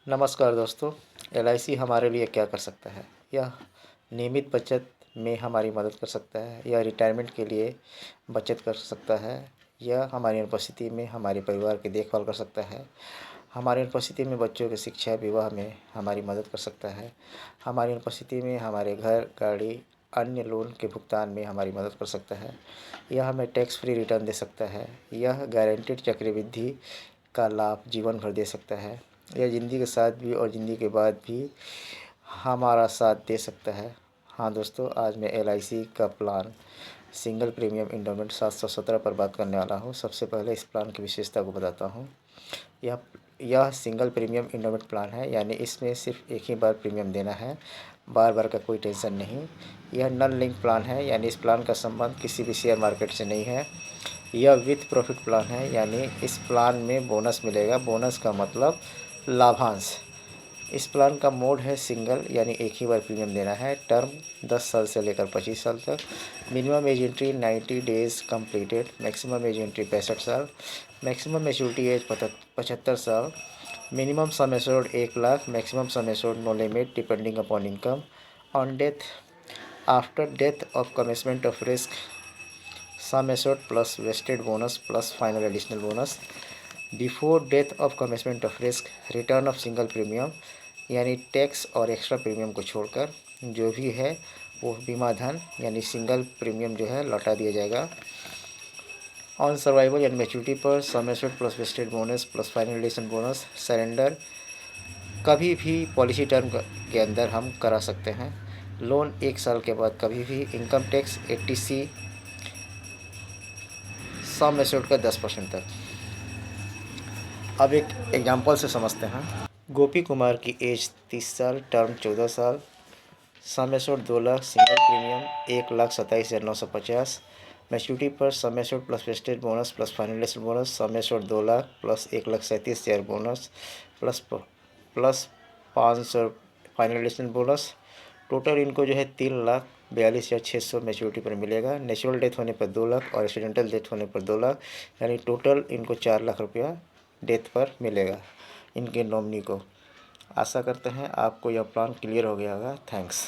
नमस्कार दोस्तों। एलआईसी हमारे लिए क्या कर सकता है? यह नियमित बचत में हमारी मदद कर सकता है। यह रिटायरमेंट के लिए बचत कर सकता है। यह हमारी अनुपस्थिति में हमारे परिवार की देखभाल कर सकता है। हमारी अनुपस्थिति में बच्चों की शिक्षा विवाह में हमारी मदद कर सकता है। हमारी अनुपस्थिति में हमारे घर, गाड़ी, अन्य लोन के भुगतान में हमारी मदद कर सकता है। यह हमें टैक्स फ्री रिटर्न दे सकता है। यह गारंटीड चक्रवृद्धि का लाभ जीवन भर दे सकता है। यह ज़िंदगी के साथ भी और ज़िंदगी के बाद भी हमारा साथ दे सकता है। हाँ दोस्तों, आज मैं एलआईसी का प्लान सिंगल प्रीमियम इंडोमेंट 717 पर बात करने वाला हूँ। सबसे पहले इस प्लान की विशेषता को बताता हूँ। यह सिंगल प्रीमियम इंडोमेंट प्लान है, यानी इसमें सिर्फ एक ही बार प्रीमियम देना है, बार बार का कोई टेंशन नहीं। यह नॉन लिंक प्लान है, यानी इस प्लान का संबंध किसी भी शेयर मार्केट से नहीं है। यह विथ प्रॉफिट प्लान है, यानी इस प्लान में बोनस मिलेगा। बोनस का मतलब लाभांश। इस प्लान का मोड है सिंगल, यानी एक ही बार प्रीमियम देना है। टर्म 10 साल से लेकर 25 साल तक। Minimum age entry 90 days completed. Maximum age entry 65 साल। मैक्सिमम मैच्योरिटी एज 75 साल। Minimum sum assured 1 lakh. Maximum sum assured no limit depending upon income. On death, after death of commencement of risk, sum assured plus vested bonus plus final additional bonus. Before death of commencement of risk, return of single premium, यानी tax और extra premium को छोड़कर जो भी है वो बीमा धन यानी सिंगल प्रीमियम जो है लौटा दिया जाएगा। ऑन सर्वाइवल यानी मैच्योरिटी पर sum assured plus vested bonus plus final additional bonus. Surrender कभी भी पॉलिसी टर्म के अंदर हम करा सकते हैं। लोन 1 साल के बाद कभी भी। Income tax 80C, sum assured का 10% तक। अब एक एग्जांपल से समझते हैं। गोपी कुमार की एज 30 साल, टर्म 14 साल, sum assured 2 lakh, single premium 1,27,950। Maturity पर sum assured plus vested bonus plus final bonus, sum assured 2 lakh plus 1,37,000 bonus plus 500 final bonus. Total इनको जो है 3,42,600 मैच्योरिटी पर मिलेगा। नेचुरल डेथ होने पर 2 लाख और एक्सीडेंटल डेथ होने पर 2 लाख, यानी टोटल इनको 4 लाख रुपया डेथ पर मिलेगा इनके नॉमिनी को। आशा करते हैं आपको यह प्लान क्लियर हो गया होगा। थैंक्स।